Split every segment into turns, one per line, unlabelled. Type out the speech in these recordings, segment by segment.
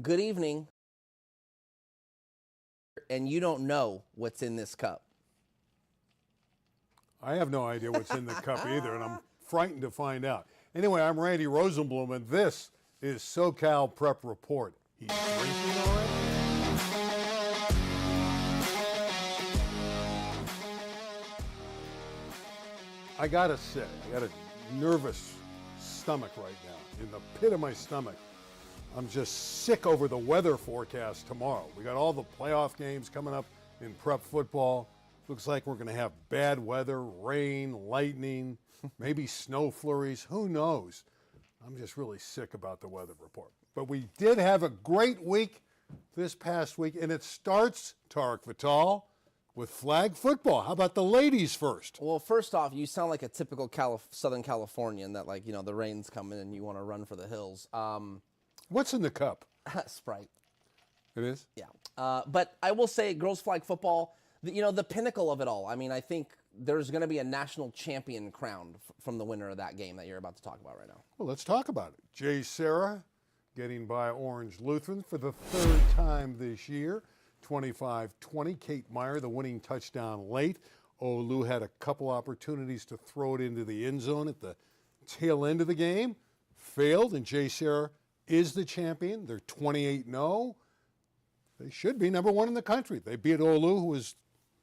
Good evening. And you don't know what's in this cup.
I have no idea what's in the cup either, and I'm frightened to find out. Anyway, I'm Randy Rosenblum, and this is SoCal Prep Report. He's drinking already? I gotta say, I got a nervous stomach right now, in the pit of my stomach. I'm just sick over the weather forecast tomorrow. We got all the playoff games coming up in prep football. Looks like we're going to have bad weather, rain, lightning, maybe snow flurries. Who knows? I'm just really sick about the weather report. But we did have a great week this past week, and it starts, Tarek Vital, with flag football. How about the ladies first?
Well, first off, you sound like a typical Southern Californian that, like, the rain's coming and you want to run for the hills.
What's in the cup?
Sprite.
It is?
Yeah. But I will say girls flag football, the pinnacle of it all. I mean, I think there's going to be a national champion crowned from the winner of that game that you're about to talk about right now.
Well, let's talk about it. Jay Sarah getting by Orange Lutheran for the third time this year. 25-20. Kate Meyer, the winning touchdown late. Olu had a couple opportunities to throw it into the end zone at the tail end of the game. Failed, and Jay Sarah is the champion. They're 28-0. They should be number one in the country. They beat Olu, who was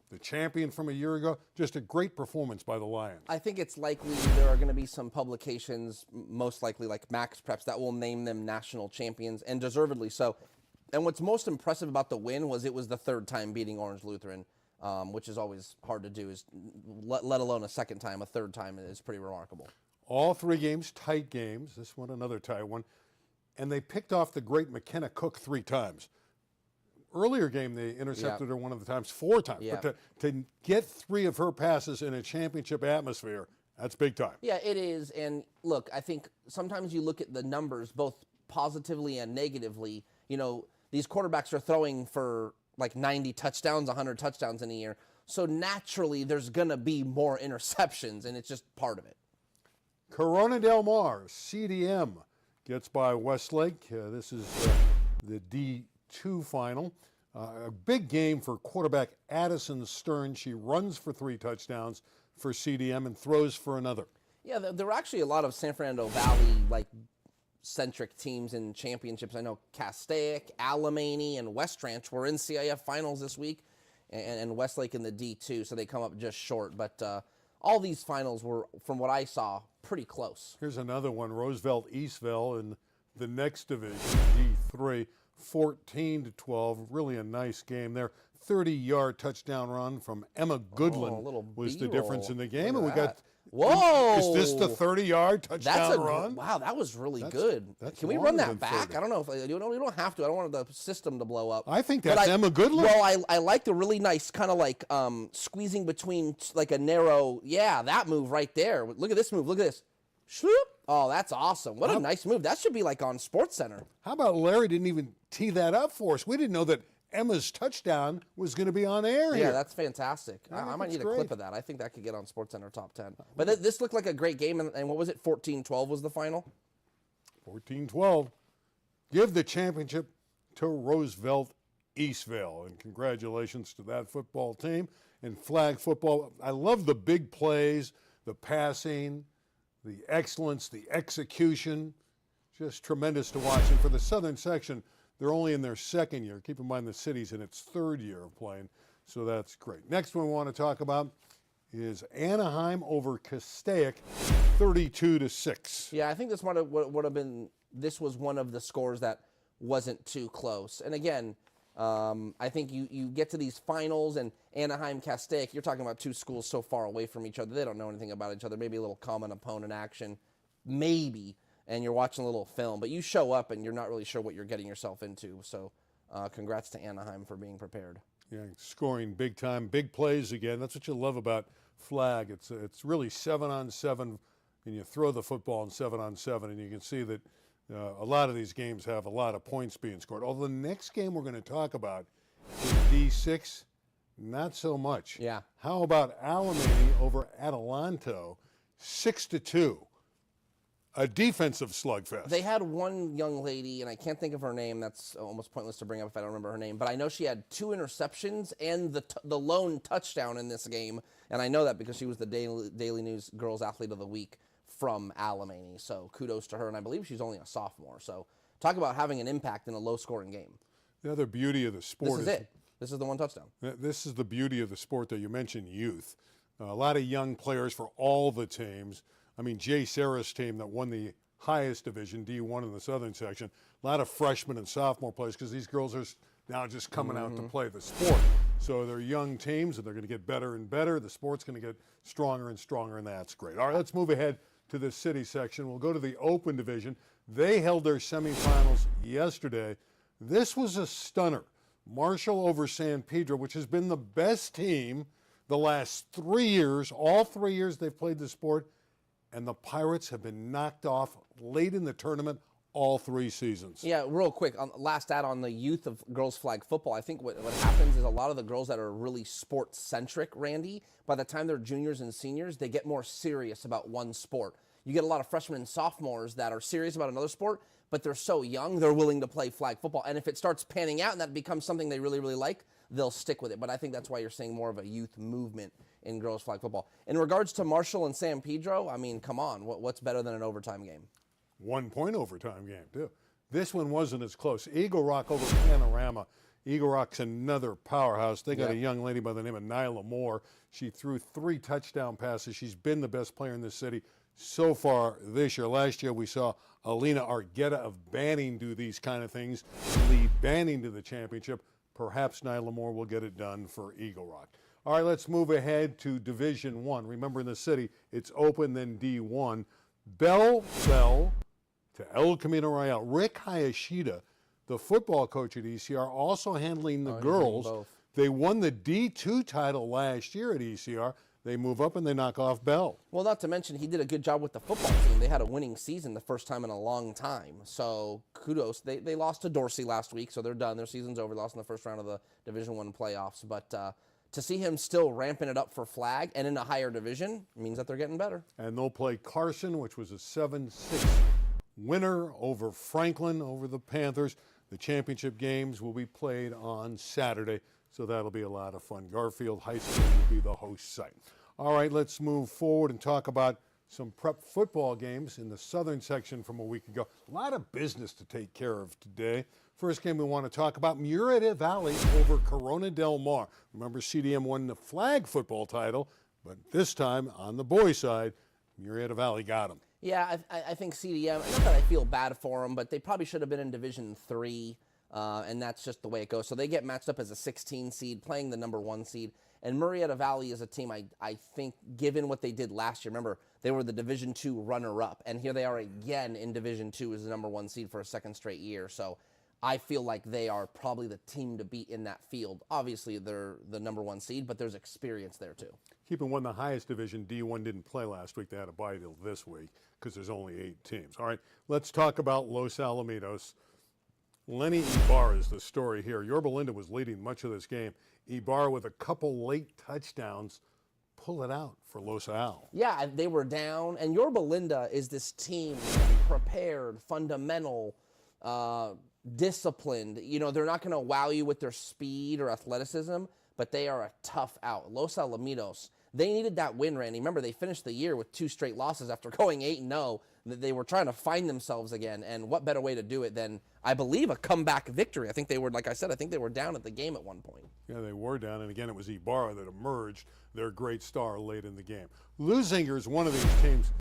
the champion from a year ago. Just a great performance by the Lions.
I think it's likely there are going to be some publications, most likely like Max Preps, that will name them national champions, and deservedly so. And what's most impressive about the win was it was the third time beating Orange Lutheran, which is always hard to do, let alone a second time. A third time is pretty remarkable.
All three games, tight games. This one, another tight one. And they picked off the great McKenna Cook 3 times. Earlier game, they intercepted her one of the times 4 times.
Yeah.
But to get 3 of her passes in a championship atmosphere, that's big time.
Yeah, it is. And look, I think sometimes you look at the numbers, both positively and negatively. These quarterbacks are throwing for like 90 touchdowns, 100 touchdowns in a year. So naturally, there's going to be more interceptions, and it's just part of it.
Corona Del Mar, CDM, gets by Westlake. This is the D2 final. A big game for quarterback Addison Stern. She runs for 3 touchdowns for CDM and throws for another.
Yeah, there were actually a lot of San Fernando Valley centric teams in championships. I know Castaic, Alamany, and West Ranch were in CIF finals this week, and Westlake in the D2, so they come up just short. But all these finals were, from what I saw, pretty close.
Here's another one, Roosevelt Eastville in the next division, D3, 14-12. Really a nice game there. 30-yard touchdown run from Emma Goodland was the difference in the game. And we got,
whoa!
Is this the 30-yard touchdown run?
Wow, that was really good.
That's
Can we run that
30.
back? I don't know if you don't have to. I don't want the system to blow up.
I think that's Emma Goodland.
Well, I like the really nice kind of squeezing between like a narrow. Yeah, that move right there. Look at this move. Look at this. Oh, that's awesome. What a nice move. That should be like on SportsCenter.
How about Larry didn't even tee that up for us? We didn't know that Emma's touchdown was going to be on air here.
Yeah, that's fantastic. I might need a clip of that. I think that could get on SportsCenter Top 10. But this looked like a great game, and what was it? 14-12 was the final?
14-12. Give the championship to Roosevelt Eastville, and congratulations to that football team. And flag football, I love the big plays, the passing, the excellence, the execution. Just tremendous to watch. And for the Southern section, they're only in their second year. Keep in mind the city's in its third year of playing, so that's great. Next one we want to talk about is Anaheim over Castaic, 32-6.
Yeah, I think this would have been. This was one of the scores that wasn't too close. And again, I think you get to these finals, and Anaheim Castaic, you're talking about 2 schools so far away from each other. They don't know anything about each other. Maybe a little common opponent action, maybe. And you're watching a little film, but you show up and you're not really sure what you're getting yourself into. So congrats to Anaheim for being prepared.
Yeah, scoring big time, big plays again. That's what you love about flag. It's really 7-on-7, and you throw the football in 7-on-7, and you can see that a lot of these games have a lot of points being scored. Although the next game we're going to talk about is D6, not so much.
Yeah.
How about Alamany over Adelanto, 6-2? a defensive slugfest.
They had one young lady, and I can't think of her name. That's almost pointless to bring up if I don't remember her name. But I know she had 2 interceptions and the lone touchdown in this game. And I know that because she was the Daily News Girls Athlete of the Week from Alamany. So kudos to her. And I believe she's only a sophomore. So talk about having an impact in a low-scoring game.
The other beauty of the sport
This is it. This is the one touchdown.
This is the beauty of the sport that you mentioned, youth. A lot of young players for all the teams. I mean, Jay Sarah's team that won the highest division, D1 in the southern section, a lot of freshmen and sophomore players because these girls are now just coming out to play the sport. So they're young teams, and they're going to get better and better. The sport's going to get stronger and stronger, and that's great. All right, let's move ahead to the city section. We'll go to the open division. They held their semifinals yesterday. This was a stunner. Marshall over San Pedro, which has been the best team the last 3 years. All 3 years they've played the sport, and the Pirates have been knocked off late in the tournament all 3 seasons.
Yeah, real quick, last stat on the youth of girls flag football. I think what happens is a lot of the girls that are really sports-centric, Randy, by the time they're juniors and seniors, they get more serious about one sport. You get a lot of freshmen and sophomores that are serious about another sport, but they're so young, they're willing to play flag football. And if it starts panning out and that becomes something they really, really like, they'll stick with it. But I think that's why you're seeing more of a youth movement in girls flag football. In regards to Marshall and San Pedro, I mean, come on, what's better than an overtime game?
1-point overtime game, too. This one wasn't as close. Eagle Rock over Panorama. Eagle Rock's another powerhouse. They got a young lady by the name of Nyla Moore. She threw 3 touchdown passes. She's been the best player in this city so far this year. Last year we saw Alina Argueta of Banning do these kind of things, lead Banning to the championship. Perhaps Nyla Moore will get it done for Eagle Rock. All right, let's move ahead to Division I. Remember, in the city, it's open, then D1. Bell fell to El Camino Royale. Rick Hayashida, the football coach at ECR, also handling the girls. They won the D2 title last year at ECR. They move up and they knock off Bell.
Well, not to mention, he did a good job with the football team. They had a winning season the first time in a long time. So kudos. They lost to Dorsey last week, so they're done. Their season's over. They lost in the first round of the Division I playoffs. But to see him still ramping it up for flag and in a higher division means that they're getting better.
And they'll play Carson, which was a 7-6 winner over Franklin, over the Panthers. The championship games will be played on Saturday, so that'll be a lot of fun. Garfield High School will be the host site. All right, let's move forward and talk about some prep football games in the southern section from a week ago. A lot of business to take care of today. First game we want to talk about, Murrieta Valley over Corona Del Mar. Remember, CDM won the flag football title, but this time on the boys' side, Murrieta Valley got them.
Yeah, I think CDM, not that I feel bad for them, but they probably should have been in Division III, and that's just the way it goes. So they get matched up as a 16 seed, playing the number 1 seed. And Murrieta Valley is a team I think, given what they did last year, remember, they were the Division II runner-up, and here they are again in Division II as the number 1 seed for a second straight year. So I feel like they are probably the team to beat in that field. Obviously, they're the number 1 seed, but there's experience there too.
Keep in one, the highest division, D1, didn't play last week. They had a bye till this week because there's only 8 teams. All right, let's talk about Los Alamitos. Lenny Ibarra is the story here. Yorba Linda was leading much of this game. Ibarra with a couple late touchdowns pull it out for Los Al.
Yeah, they were down, and Yorba Linda is this team prepared, fundamental, disciplined. You know, they're not going to wow you with their speed or athleticism, but they are a tough out. Los Alamitos, they needed that win, Randy. Remember, they finished the year with 2 straight losses after going 8-0. They were trying to find themselves again, and what better way to do it than, I believe, a comeback victory. I think they were, like I said, I think they were down at the game at one point.
Yeah, they were down, and again, it was Ibarra that emerged, their great star late in the game. Lusinger is one of these teams.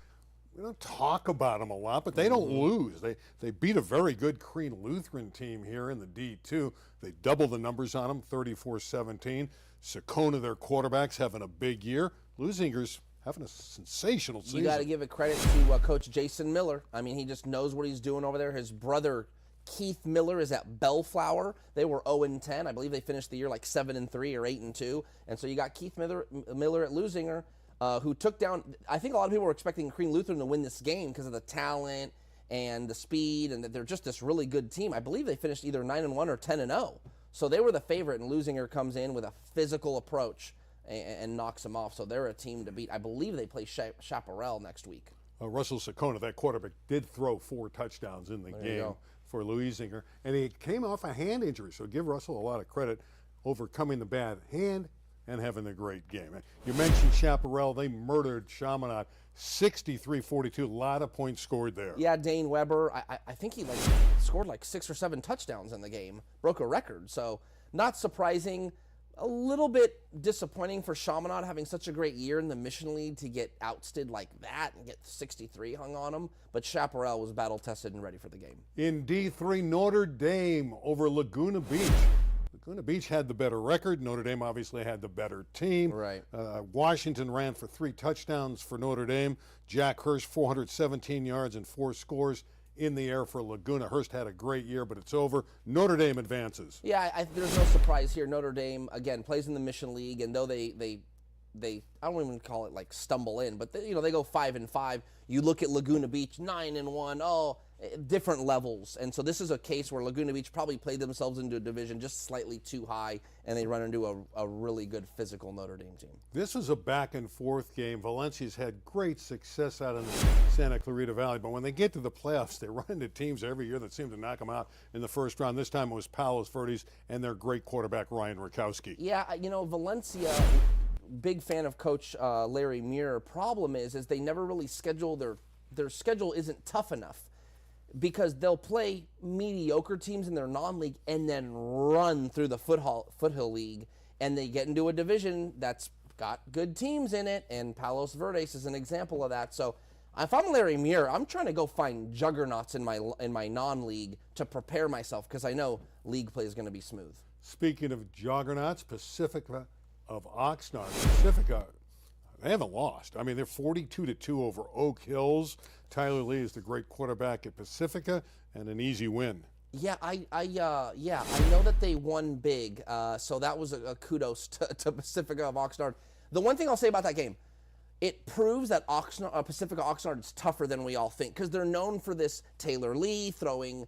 We don't talk about them a lot, but they don't lose. They beat a very good Crean Lutheran team here in the D2. They double the numbers on them, 34-17. Sakona, their quarterback's having a big year. Lusinger's having a sensational season.
You got to give it credit to Coach Jason Miller. I mean, he just knows what he's doing over there. His brother, Keith Miller, is at Bellflower. They were 0-10. I believe they finished the year like 7-3 or 8-2. And so you got Keith Miller at Lusinger, who took down, I think a lot of people were expecting Crean Lutheran to win this game because of the talent and the speed, and that they're just this really good team. I believe they finished either 9-1 or 10-0. So they were the favorite, and Lusinger comes in with a physical approach and knocks them off. So they're a team to beat. I believe they play Chaparral next week.
Russell Sakona, that quarterback, did throw 4 touchdowns in the game for Louisinger, and he came off a hand injury, so give Russell a lot of credit overcoming the bad hand and having a great game. You mentioned Chaparral. They murdered Chaminade 63-42. A lot of points scored there.
Yeah, Dane Weber, I think he scored 6 or 7 touchdowns in the game, broke a record. So not surprising. A little bit disappointing for Chaminade having such a great year in the Mission League to get ousted like that and get 63 hung on them. But Chaparral was battle-tested and ready for the game.
In D3, Notre Dame over Laguna Beach. Laguna Beach had the better record. Notre Dame obviously had the better team.
Right.
Washington ran for 3 touchdowns for Notre Dame. Jack Hurst, 417 yards and 4 scores in the air for Laguna. Hurst had a great year, but it's over. Notre Dame advances.
Yeah, there's no surprise here. Notre Dame, again, plays in the Mission League, and though they I don't even call it stumble in, but they go 5-5. You look at Laguna Beach, 9-1. Oh, different levels. And so this is a case where Laguna Beach probably played themselves into a division just slightly too high, and they run into a really good physical Notre Dame team.
This was a back-and-forth game. Valencia's had great success out in the Santa Clarita Valley, but when they get to the playoffs, they run into teams every year that seem to knock them out in the first round. This time it was Palos Verdes and their great quarterback, Ryan Rakowski.
Yeah, Valencia, big fan of Coach Larry Muir. Problem is they never really schedule their schedule isn't tough enough, because they'll play mediocre teams in their non-league and then run through the foothill league, and they get into a division that's got good teams in it, and Palos Verdes is an example of that. So if I'm Larry Muir, I'm trying to go find juggernauts in my non-league to prepare myself, because I know league play is going to be smooth.
Speaking of juggernauts, Pacifica of Oxnard. Pacifica, they haven't lost. I mean, they're 42-2 over Oak Hills. Tyler Lee is the great quarterback at Pacifica, and an easy win.
Yeah, I know that they won big, so that was a kudos to Pacifica of Oxnard. The one thing I'll say about that game, it proves that Pacifica Oxnard is tougher than we all think, because they're known for this Taylor Lee throwing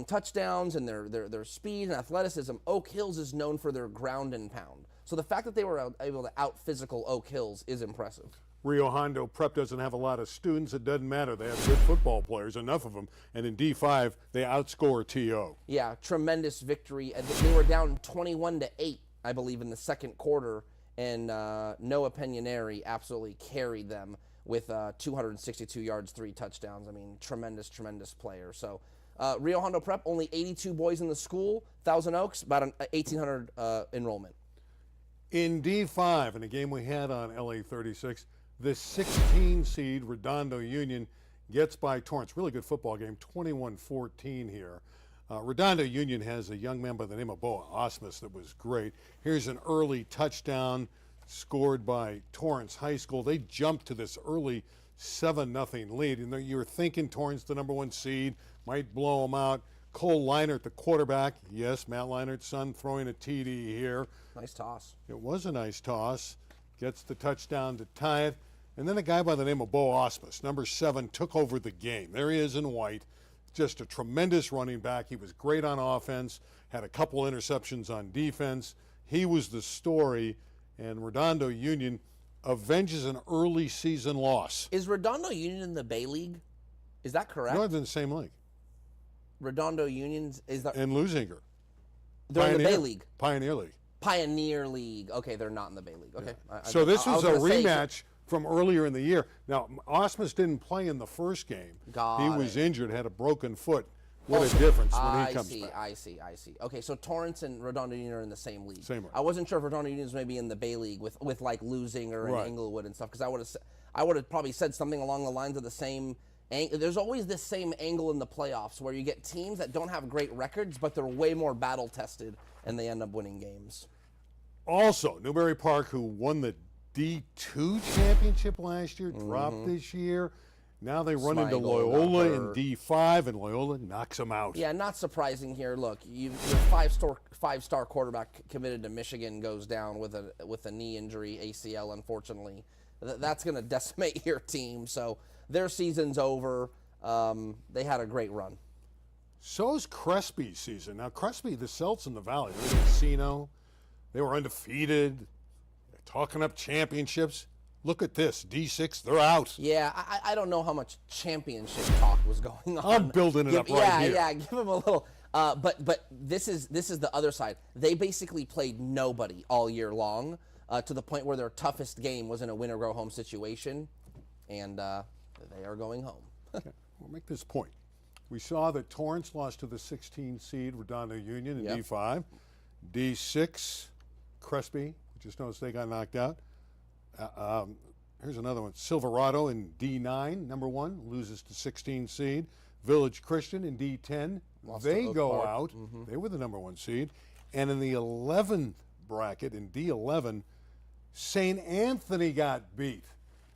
touchdowns and their speed and athleticism. Oak Hills is known for their ground and pound. So the fact that they were able to out-physical Oak Hills is impressive.
Rio Hondo Prep doesn't have a lot of students. It doesn't matter. They have good football players, enough of them. And in D5, they outscore TO.
Yeah, tremendous victory. They were down 21-8, I believe, in the second quarter. And Noah Peñaneri absolutely carried them with 262 yards, 3 touchdowns. I mean, tremendous player. So Rio Hondo Prep, only 82 boys in the school. Thousand Oaks, about an 1,800 enrollment.
In D5, in a game we had on LA 36, the 16 seed Redondo Union gets by Torrance. Really good football game, 21-14 here. Redondo Union has a young man by the name of Boa Osmus that was great. Here's an early touchdown scored by Torrance High School. They jumped to this early 7-0 lead. And you were thinking Torrance, the #1 seed, might blow them out. Cole Leinert, the quarterback. Yes, Matt Leinert's son throwing a TD here.
Nice toss.
It was a nice toss. Gets the touchdown to tie it. And then a guy by the name of Bo Osmus, #7, took over the game. There he is in white. Just a tremendous running back. He was great on offense, had a couple interceptions on defense. He was the story, and Redondo Union avenges an early season loss.
Is Redondo Union in the Bay League? Is that correct?
No, they're in the same league.
Redondo Union is that?
And Lusinger.
They're in the Bay League.
Pioneer League.
Pioneer League. Okay, they're not in the Bay League. Okay.
Yeah. So this was a rematch from earlier in the year. Now, Osmus didn't play in the first game. He was injured, had a broken foot. What a difference when he comes back.
I see. Okay, so Torrance and Redondo Union are in the same league.
Same league.
I wasn't sure if Redondo Union was maybe in the Bay League with Lusinger and Englewood and stuff, because I would have probably said something along the lines of the same. There's always this same angle in the playoffs where you get teams that don't have great records, but they're way more battle tested, and they end up winning games.
Also, Newbury Park, who won the D2 championship last year, dropped this year. Now they run into Loyola in D5, and Loyola knocks them out.
Yeah, not surprising here. Look, your five-star quarterback committed to Michigan goes down with a knee injury, ACL, unfortunately. That's going to decimate your team. So their season's over. They had a great run.
So's Crespe's season. Now, Crespe, the Celts in the Valley, they're in the casino. They were undefeated. They're talking up championships. Look at this. D6, they're out.
Yeah, I don't know how much championship talk was going on.
I'm building it up right here.
Yeah, give them a little. But this is the other side. They basically played nobody all year long, to the point where their toughest game was in a win or go home situation, and they are going home.
Okay. We'll make this point. We saw that Torrance lost to the 16 seed Redondo Union in D5. D6, Crespi, we just noticed they got knocked out. Here's another one. Silverado in D9, number 1, loses to 16 seed. Village Christian in D10, they go out. They were the number 1 seed. And in the 11th bracket, in D11, St. Anthony got beat.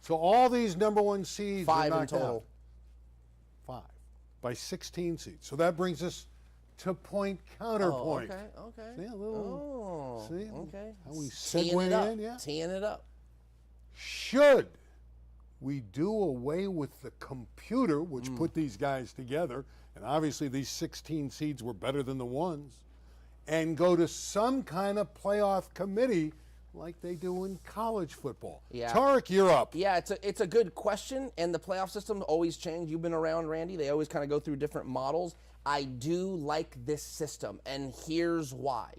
So all these number 1 seeds are
5 in
knocked
total.
out. 5 by 16 seeds. So that brings us to point counterpoint.
Okay.
See a little. See
okay.
how we
Teeing
segue
it up.
in? Yeah.
Teeing it up.
Should we do away with the computer, which put these guys together, and obviously these 16 seeds were better than the ones, and go to some kind of playoff committee like they do in college football?
Yeah.
Tarek, you're up.
Yeah, it's a good question, and the playoff system always change. You've been around, Randy. They always kind of go through different models. I do like this system, and here's why.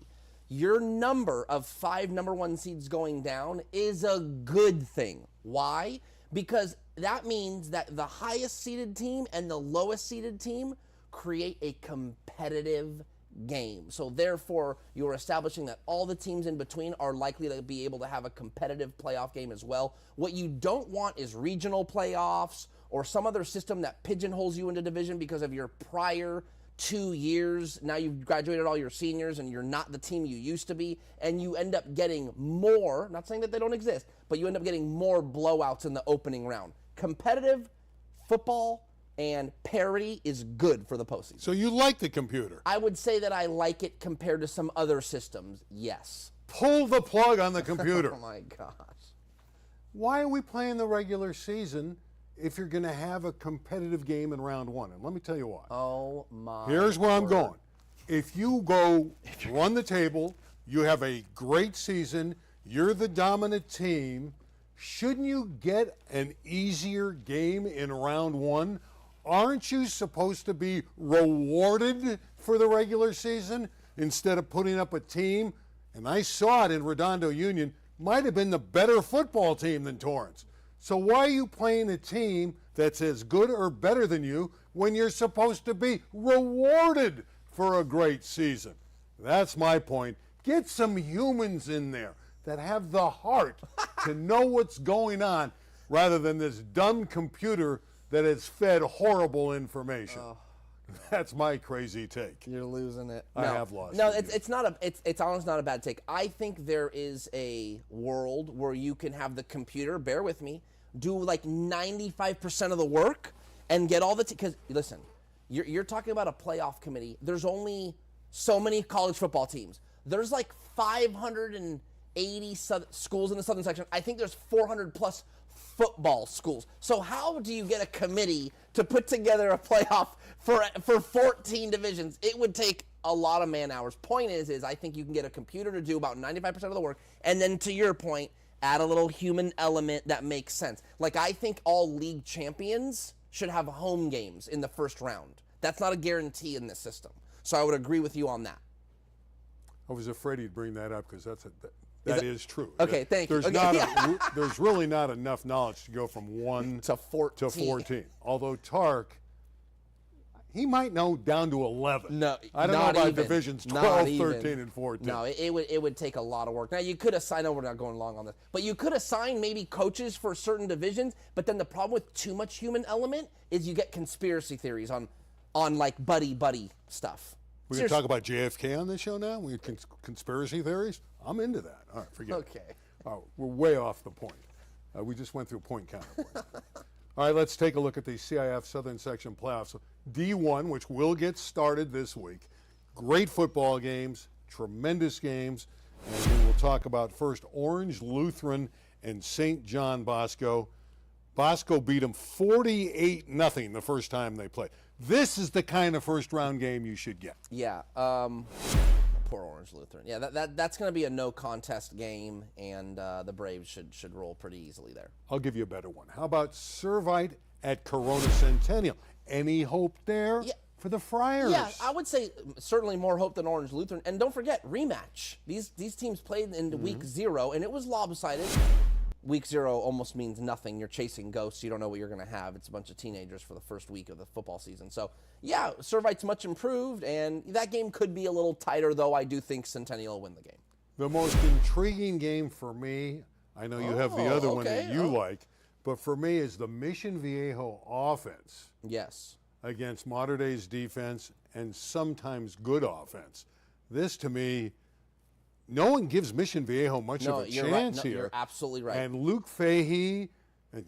Your number of 5 number 1 seeds going down is a good thing. Why? Because that means that the highest seeded team and the lowest seeded team create a competitive game. So therefore, you're establishing that all the teams in between are likely to be able to have a competitive playoff game as well. What you don't want is regional playoffs or some other system that pigeonholes you into division because of your prior 2 years. Now you've graduated all your seniors and you're not the team you used to be, and you end up getting more, not saying that they don't exist, but you end up getting more blowouts in the opening round. Competitive football and parity is good for the postseason.
So you like the computer.
I would say that I like it compared to some other systems, yes.
Pull the plug on the computer.
Oh my gosh.
Why are we playing the regular season if you're going to have a competitive game in round 1? And let me tell you why.
Oh my
Here's where I'm
word.
going. If you go run the table, you have a great season, you're the dominant team, shouldn't you get an easier game in round 1? Aren't you supposed to be rewarded for the regular season instead of putting up a team? And I saw it in Redondo Union, might have been the better football team than Torrance. So why are you playing a team that's as good or better than you when you're supposed to be rewarded for a great season? That's my point. Get some humans in there that have the heart to know what's going on rather than this dumb computer that has fed horrible information. That's my crazy take.
You're losing it.
I have lost
No,
it.
it's not it's honestly not a bad take. I think there is a world where you can have the computer, bear with me, do like 95% of the work and get all the because listen, you're talking about a playoff committee. There's only so many college football teams. There's like 580 schools in the southern section. I think there's 400 plus football schools. So how do you get a committee to put together a playoff for 14 divisions? It would take a lot of man hours. Point is I think you can get a computer to do about 95% of the work, and then to your point, add a little human element that makes sense. Like I think all league champions should have home games in the first round. That's not a guarantee in this system. So I would agree with you on that.
I was afraid he'd bring that up because that is true.
Okay, thank you.
There's,
Okay.
there's really not enough knowledge to go from 1
To 14.
to 14. Although Tark, he might know down to 11.
No,
I don't know
not
about
even.
divisions
Not
12,
even.
13, and 14.
No, it would take a lot of work. Now you could assign, we're not going long on this, but you could assign maybe coaches for certain divisions, but then the problem with too much human element is you get conspiracy theories on like buddy stuff.
We're going to talk about JFK on this show now? We conspiracy theories? I'm into that. All right, forget it.
Okay.
Oh, we're way off the point. We just went through point counterpoint. All right, let's take a look at the CIF Southern Section playoffs. D1, which will get started this week. Great football games, tremendous games, and we will talk about first Orange Lutheran and St. John Bosco. Bosco beat them 48-0 the first time they played. This is the kind of first-round game you should get.
Yeah. Poor Orange Lutheran. Yeah, that's going to be a no contest game, and the Braves should roll pretty easily there.
I'll give you a better one. How about Servite at Corona Centennial? Any hope there for the Friars?
Yeah, I would say certainly more hope than Orange Lutheran. And don't forget, rematch. These teams played in week 0, and it was lopsided. Week 0 almost means nothing. You're chasing ghosts. You don't know what you're going to have. It's a bunch of teenagers for the first week of the football season. So, yeah, Servite's much improved, and that game could be a little tighter, though I do think Centennial will win the game.
The most intriguing game for me, I know you have the other one that you like, but for me is the Mission Viejo offense.
Yes.
Against Mater Dei's defense and sometimes good offense. This, to me, no one gives Mission Viejo much of a chance here.
You're absolutely right.
And Luke Fahey and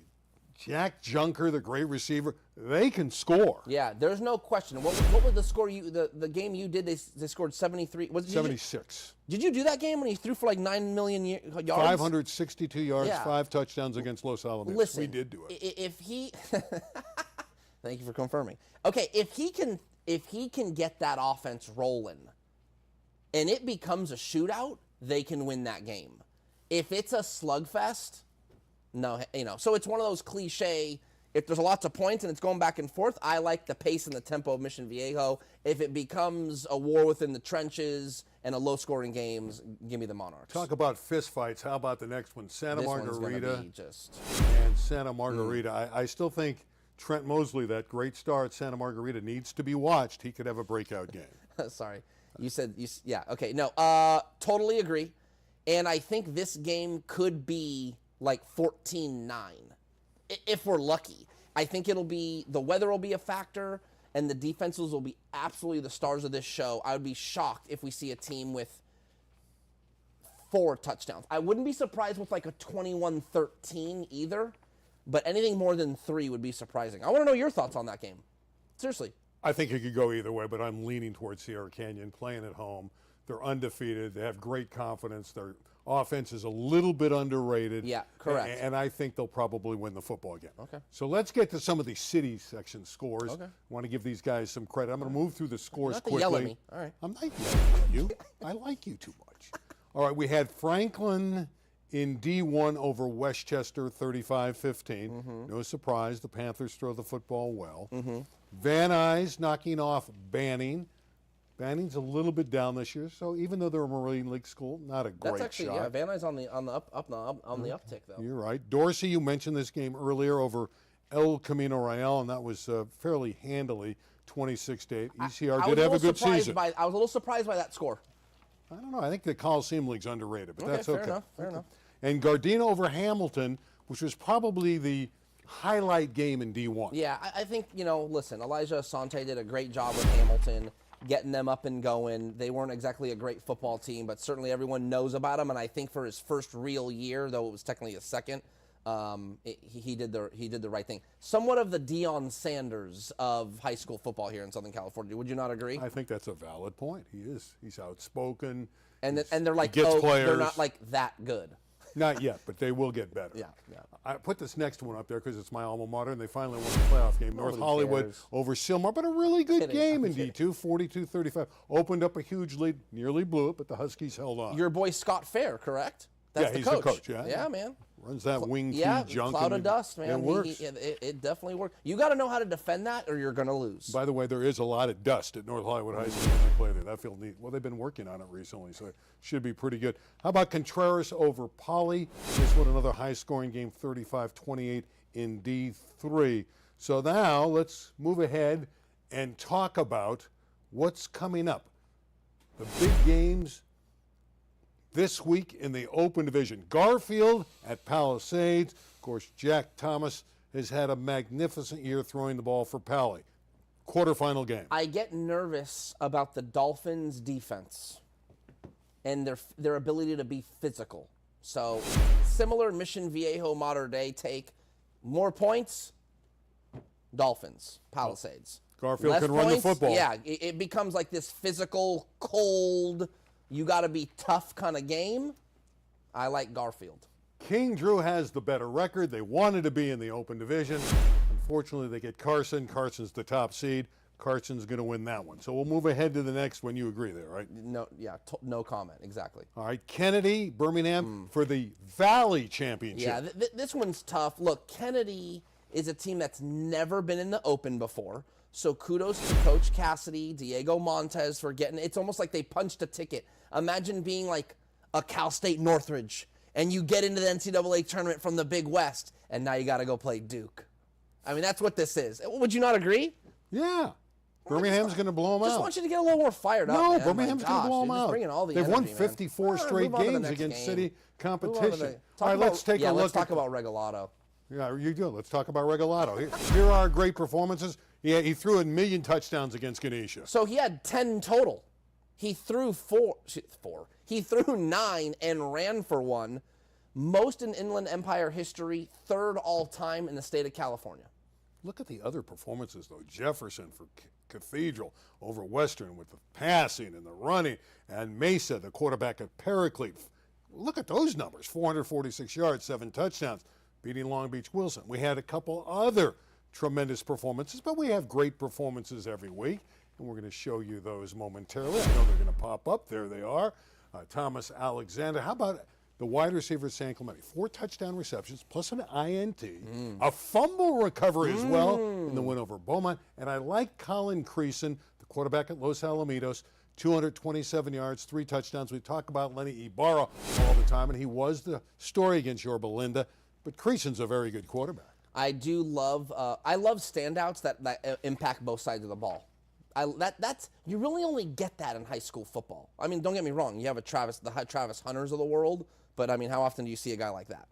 Jack Junker, the great receiver, they can score.
Yeah, there's no question. What was the score? The game you did, they scored 73.
76.
Did you do that game when he threw for like 9 million yards?
562 yards, 5 touchdowns against Los Alamos.
Listen,
we did do it.
If he, thank you for confirming. Okay, if he can get that offense rolling, and it becomes a shootout, they can win that game. If it's a slugfest, no, so it's one of those cliche, if there's lots of points and it's going back and forth, I like the pace and the tempo of Mission Viejo. If it becomes a war within the trenches and a low-scoring games, give me the Monarchs.
Talk about fist fights. How about the next one? Santa Margarita and Santa Margarita. I still think Trent Mosley, that great star at Santa Margarita, needs to be watched. He could have a breakout game.
Sorry. Yeah, okay. No, totally agree. And I think this game could be like 14-9 if we're lucky. I think the weather will be a factor, and the defenses will be absolutely the stars of this show. I would be shocked if we see a team with 4 touchdowns. I wouldn't be surprised with like a 21-13 either, but anything more than 3 would be surprising. I want to know your thoughts on that game. Seriously.
I think it could go either way, but I'm leaning towards Sierra Canyon playing at home. They're undefeated. They have great confidence. Their offense is a little bit underrated.
Yeah, correct.
And I think they'll probably win the football game.
Okay.
So let's get to some of the city section scores.
Okay.
I want to give these guys some credit. I'm going to move through the scores
Not to
quickly.
yell at me. All right.
I'm not yelling at you. I like you too much. All right, we had Franklin in D1 over Westchester, 35-15. No surprise, the Panthers throw the football well. Van Nuys knocking off Banning. Banning's a little bit down this year, so even though they're a Marine League school, not a great
That's actually,
shot.
yeah, Van Nuys on the uptick though.
You're right. Dorsey, you mentioned this game earlier over El Camino Real, and that was fairly handily 26-8. ECR did have a good season.
I was a little surprised by that score.
I don't know. I think the Coliseum League's underrated, but that's
fair
okay.
Fair enough.
And Gardena over Hamilton, which was probably the highlight game in D1.
Yeah, I think, listen, Elijah Asante did a great job with Hamilton, getting them up and going. They weren't exactly a great football team, but certainly everyone knows about him. And I think for his first real year, though it was technically his second, he did the right thing. Somewhat of the Deion Sanders of high school football here in Southern California. Would you not agree?
I think that's a valid point. He is. He's outspoken.
And they're like,
gets players.
They're not like that good.
Not yet, but they will get better.
Yeah.
I put this next one up there because it's my alma mater, and they finally won the playoff game. North Hollywood over Sylmar, but a really good game in D2, 42-35. Opened up a huge lead, nearly blew it, but the Huskies held on.
Your boy Scott Fair, correct? That's
he's the coach.
Yeah, man.
Runs that wing key junk.
Cloud of dust, man.
It works.
It definitely works. You got to know how to defend that, or you're going to lose.
By the way, there is a lot of dust at North Hollywood High School when they play there. That feels neat. Well, they've been working on it recently, so it should be pretty good. How about Contreras over Poly? This one, another high-scoring game, 35-28 in D3. So now let's move ahead and talk about what's coming up. The big games this week in the Open Division. Garfield at Palisades. Of course, Jack Thomas has had a magnificent year throwing the ball for Pally. Quarterfinal game.
I get nervous about the Dolphins' defense and their ability to be physical. So, similar Mission Viejo Mater Dei take. More points, Dolphins, Palisades.
Garfield
Less
can
points,
run the football.
Yeah, it becomes like this physical, cold, you got to be tough kind of game. I like Garfield.
King Drew has the better record. They wanted to be in the Open Division. Unfortunately, they get Carson. Carson's the top seed. Carson's going to win that one. So we'll move ahead to the next one. You agree there, right?
No, yeah, no comment. Exactly.
All right, Kennedy, Birmingham for the Valley Championship.
Yeah, this one's tough. Look, Kennedy is a team that's never been in the Open before. So kudos to Coach Cassidy, Diego Montez for getting, it's almost like they punched a ticket. Imagine being like a Cal State Northridge and you get into the NCAA tournament from the Big West and now you got to go play Duke. I mean, that's what this is. Would you not agree?
Yeah. Birmingham's going to blow them out.
Just want you to get a little more fired up.
No,
man.
Birmingham's going to blow them out.
Bringing all the
They've
energy,
won 54
man.
straight
Move on to the
games
next
against
game.
city competition.
All right,
let's take a look.
Let's talk about Regalado.
Yeah, you do. Let's talk about Regalado. Here are our great performances. Yeah, he threw a million touchdowns against Ganesha.
So he had 10 total. He threw four. He threw 9 and ran for 1. Most in Inland Empire history, 3rd all time in the state of California.
Look at the other performances, though. Jefferson for Cathedral over Western with the passing and the running, and Mesa, the quarterback at Paraclete. Look at those numbers, 446 yards, 7 touchdowns, beating Long Beach Wilson. We had a couple other tremendous performances, but we have great performances every week, and we're going to show you those momentarily. I know they're going to pop up. There they are. Thomas Alexander. How about the wide receiver, San Clemente? 4 touchdown receptions, plus an INT, a fumble recovery as well in the win over Beaumont. And I like Colin Creason, the quarterback at Los Alamitos, 227 yards, 3 touchdowns. We talk about Lenny Ibarra all the time, and he was the story against Yorba Linda. But Creason's a very good quarterback.
I do love, I love standouts that impact both sides of the ball. You really only get that in high school football. I mean, don't get me wrong. You have the Travis Hunters of the world, but I mean, how often do you see a guy like that?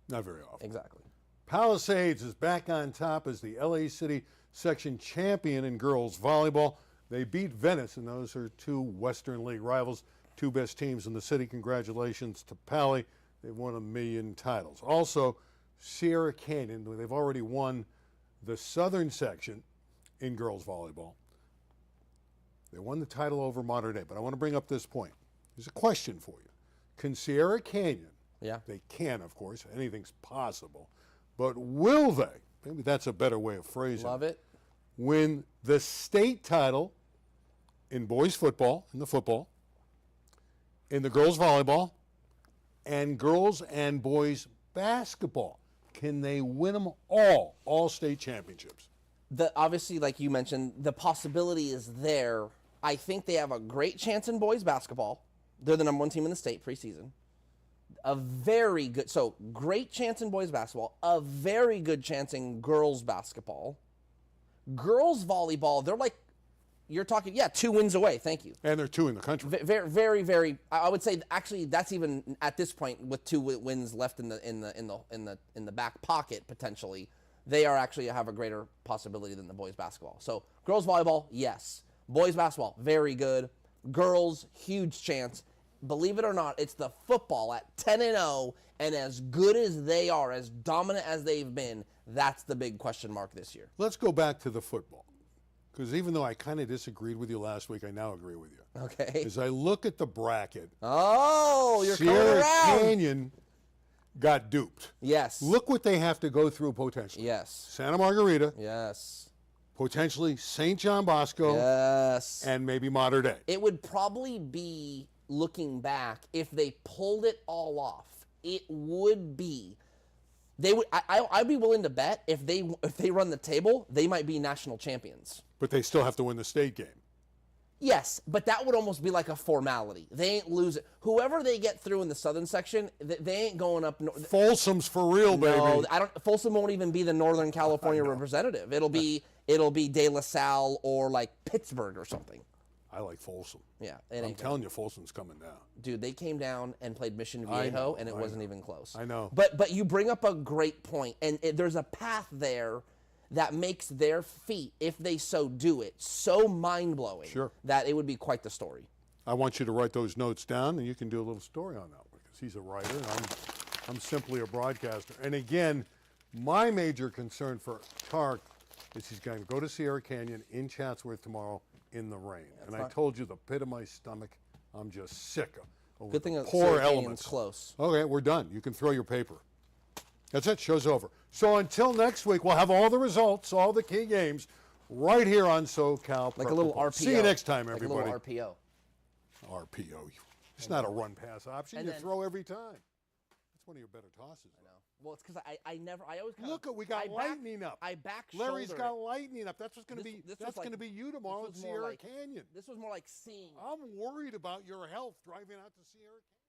Not very often.
Exactly.
Palisades is back on top as the LA City section champion in girls volleyball. They beat Venice, and those are 2 Western League rivals, 2 best teams in the city. Congratulations to Pally. They've won 1 million titles. Also, Sierra Canyon, they've already won the southern section in girls volleyball. They won the title over Modern Day, but I want to bring up this point. There's a question for you. Can Sierra Canyon, they can, of course, anything's possible, but will they, maybe that's a better way of phrasing
Love it,
win the state title in boys football, in the football, in the girls volleyball, and girls and boys basketball? Can they win them all state championships?
Obviously, like you mentioned, the possibility is there. I think they have a great chance in boys basketball. They're the #1 team in the state preseason. A very good, so great chance in boys basketball, a very good chance in girls basketball. Girls volleyball, they're like, you're talking, 2 wins away. Thank you.
And they're 2 in the country.
Very, very, very. I would say actually that's even at this point with 2 wins left in the back pocket potentially. They are actually have a greater possibility than the boys basketball. So girls volleyball, yes. Boys basketball, very good. Girls, huge chance. Believe it or not, it's the football at 10-0, and as good as they are, as dominant as they've been, that's the big question mark this year.
Let's go back to the football, because even though I kind of disagreed with you last week, I now agree with you.
Okay.
As I look at the bracket,
you're coming
Sierra
around.
Canyon got duped.
Yes.
Look what they have to go through potentially.
Yes.
Santa Margarita.
Yes.
Potentially St. John Bosco.
Yes.
And maybe Mater Dei.
It would probably be, looking back, if they pulled it all off, it would be, they would. I'd be willing to bet if they run the table, they might be national champions.
But they still have to win the state game.
Yes, but that would almost be like a formality. They ain't losing. Whoever they get through in the southern section, they ain't going up.
Folsom's for real, baby.
No, Folsom won't even be the Northern California representative. It'll be De La Salle or like Pittsburgh or something.
I like Folsom.
Yeah,
I'm telling you, Folsom's coming down.
Dude, they came down and played Mission Viejo, and it wasn't even close.
I know.
But you bring up a great point, and there's a path there that makes their feat, if they so do it, so mind-blowing that it would be quite the story.
I want you to write those notes down, and you can do a little story on that one, because he's a writer, and I'm simply a broadcaster. And again, my major concern for Tark is he's going to go to Sierra Canyon in Chatsworth tomorrow in the rain. And I told you, the pit of my stomach, I'm just sick of.
Good thing
poor elements.
Close.
Okay, we're done. You can throw your paper. That's it. Show's over. So until next week, we'll have all the results, all the key games. right here on SoCal Prep
Like a little
Report.
RPO.
See you next time,
like
everybody.
a little RPO.
RPO. It's not a run-pass option.
And
You
then-
throw every time. That's one of your better tosses.
I know. Well, it's because I always kind
Look, we got lightning up.
I back
Larry's
shoulder
got
it.
lightning up. That's what's going to be.
This was
That's
like-
going to be you tomorrow in
was more
Sierra
like-
Canyon.
This was more like seeing.
I'm worried about your health driving out to Sierra Canyon.